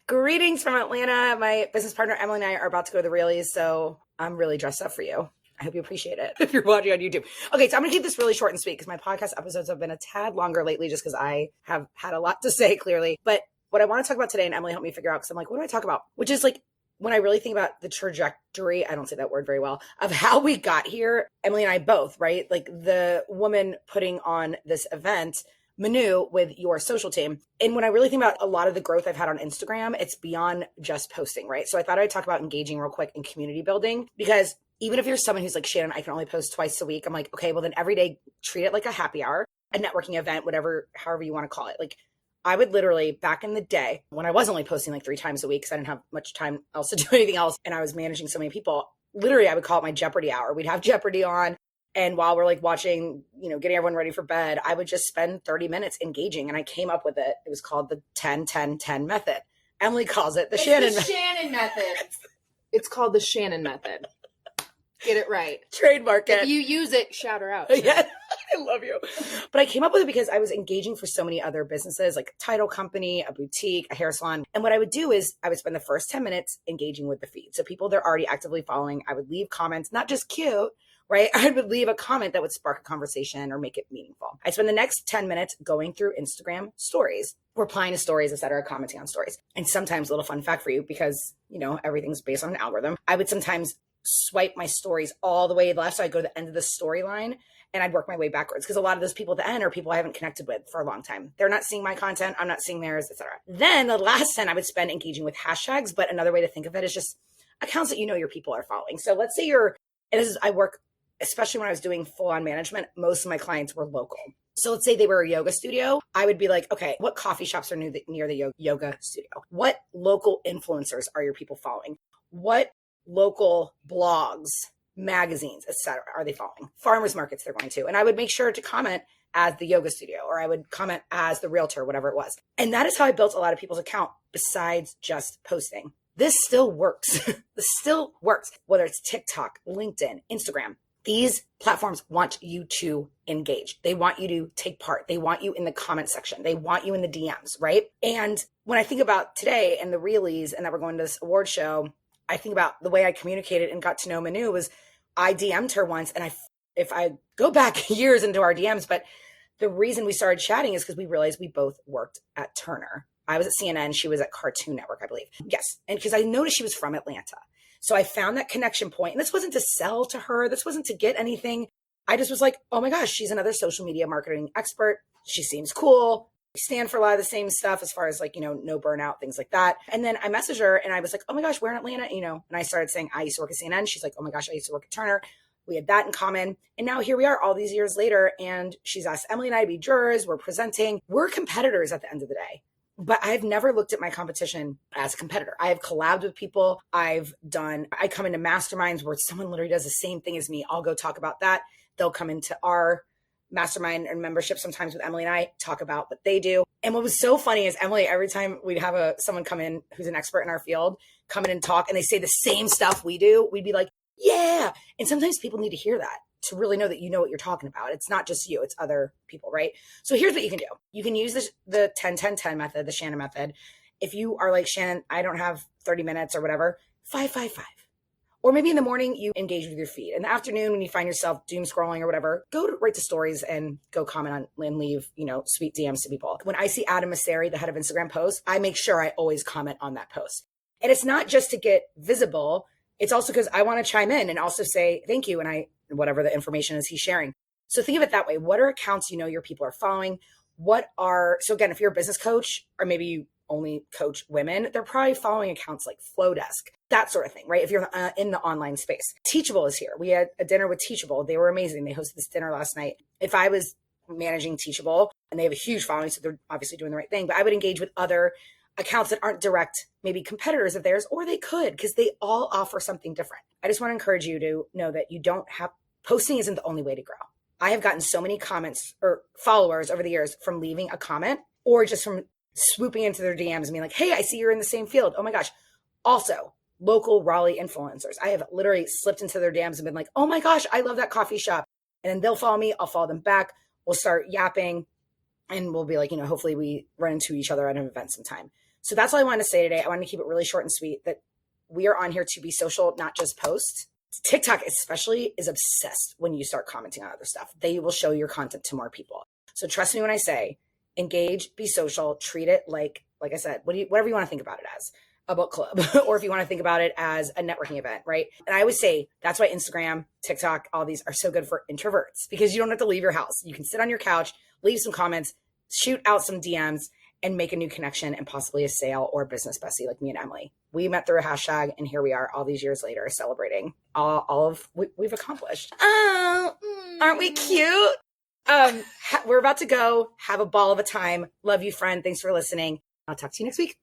Greetings from Atlanta. My business partner, Emily, and I are about to go to the Realies, so I'm really dressed up for you. I hope you appreciate it if you're watching on YouTube. Okay, so I'm going to keep this really short and sweet because my podcast episodes have been a tad longer lately just because I have had a lot to say, clearly. But what I want to talk about today, and Emily helped me figure out, because I'm like, what do I talk about? Which is like, when I really think about the trajectory, I don't say that word very well, of how we got here, Emily and I both, right? Like the woman putting on this event, Manu, with your social team. And when I really think about a lot of the growth I've had on Instagram, it's beyond just posting, right? So I thought I'd talk about engaging real quick and community building, because even if you're someone who's like, Shannon, I can only post twice a week. I'm like, okay, well then every day treat it like a happy hour, a networking event, whatever, however you want to call it. Like I would literally, back in the day when I was only posting like 3 times a week because I didn't have much time else to do anything else, and I was managing so many people, literally I would call it my Jeopardy hour. We'd have Jeopardy on. And while we're like watching, getting everyone ready for bed, I would just spend 30 minutes engaging. And I came up with it. It was called the 10-10-10 method. Emily calls it the Shannon method. Shannon method. It's called the Shannon method. Get it right. Trademark it. If you use it, shout her out. Yeah, I love you. But I came up with it because I was engaging for so many other businesses, like a title company, a boutique, a hair salon. And what I would do is I would spend the first 10 minutes engaging with the feed. So people they're already actively following, I would leave comments, not just cute, right? I would leave a comment that would spark a conversation or make it meaningful. I spend the next 10 minutes going through Instagram stories, replying to stories, et cetera, commenting on stories. And sometimes a little fun fact for you, because, everything's based on an algorithm. I would sometimes swipe my stories all the way left. So I'd go to the end of the storyline and I'd work my way backwards, because a lot of those people at the end are people I haven't connected with for a long time. They're not seeing my content. I'm not seeing theirs, et cetera. Then the last 10 I would spend engaging with hashtags. But another way to think of it is just accounts that your people are following. So let's say I work, especially when I was doing full-on management, most of my clients were local. So let's say they were a yoga studio. I would be like, okay, what coffee shops are near the yoga studio? What local influencers are your people following? What local blogs, magazines, etc. are they following? Farmers markets they're going to. And I would make sure to comment as the yoga studio, or I would comment as the realtor, whatever it was. And that is how I built a lot of people's account besides just posting. This still works. This still works, whether it's TikTok, LinkedIn, Instagram. These platforms want you to engage. They want you to take part. They want you in the comment section. They want you in the DMs, right? And when I think about today and the Realies and that we're going to this award show, I think about the way I communicated and got to know Manu was I DM'd her once, and if I go back years into our DMs, but the reason we started chatting is because we realized we both worked at Turner. I was at CNN. She was at Cartoon Network, I believe. Yes. And because I noticed she was from Atlanta. So I found that connection point. And this wasn't to sell to her. This wasn't to get anything. I just was like, oh my gosh, she's another social media marketing expert. She seems cool. We stand for a lot of the same stuff as far as like, no burnout, things like that. And then I messaged her and I was like, oh my gosh, we're in Atlanta, and I started saying, I used to work at CNN. She's like, oh my gosh, I used to work at Turner. We had that in common. And now here we are all these years later. And she's asked Emily and I to be jurors. We're presenting. We're competitors at the end of the day. But I've never looked at my competition as a competitor. I have collabed with people. I come into masterminds where someone literally does the same thing as me. I'll go talk about that. They'll come into our mastermind and membership sometimes with Emily and I, talk about what they do. And what was so funny is Emily, every time we'd have someone come in who's an expert in our field, come in and talk, and they say the same stuff we do, we'd be like, yeah. And sometimes people need to hear that to really know that you know what you're talking about. It's not just you, it's other people, right? So here's what you can do. You can use the 10-10-10 method, the Shannon method. If you are like, Shannon, I don't have 30 minutes or whatever, 5-5-5. Or maybe in the morning, you engage with your feed. In the afternoon, when you find yourself doom scrolling or whatever, right to stories and go comment on and leave, sweet DMs to people. When I see Adam Mosseri, the head of Instagram posts, I make sure I always comment on that post. And it's not just to get visible. It's also because I want to chime in and also say thank you. And whatever the information is he's sharing. So think of it that way. What are accounts your people are following? So again, if you're a business coach, or maybe you only coach women, they're probably following accounts like Flowdesk, that sort of thing, right? If you're in the online space. Teachable is here. We had a dinner with Teachable. They were amazing. They hosted this dinner last night. If I was managing Teachable, and they have a huge following, so they're obviously doing the right thing, but I would engage with other accounts that aren't direct, maybe competitors of theirs, or they could, because they all offer something different. I just want to encourage you to know that posting isn't the only way to grow. I have gotten so many comments or followers over the years from leaving a comment, or just from swooping into their DMs and being like, hey, I see you're in the same field. Oh my gosh. Also, local Raleigh influencers. I have literally slipped into their DMs and been like, oh my gosh, I love that coffee shop. And then they'll follow me. I'll follow them back. We'll start yapping and we'll be like, hopefully we run into each other at an event sometime. So that's all I wanted to say today. I wanted to keep it really short and sweet, that we are on here to be social, not just post. TikTok especially is obsessed when you start commenting on other stuff. They will show your content to more people. So trust me when I say engage, be social, treat it like I said, whatever you want to think about it as, a book club, or if you want to think about it as a networking event, right? And I always say that's why Instagram, TikTok, all these are so good for introverts, because you don't have to leave your house. You can sit on your couch, leave some comments, shoot out some DMs, and make a new connection and possibly a sale or a business bestie like me and Emily. We met through a hashtag, and here we are all these years later celebrating all of we've accomplished. Oh, aren't we cute? We're about to go. Have a ball of a time. Love you, friend. Thanks for listening. I'll talk to you next week.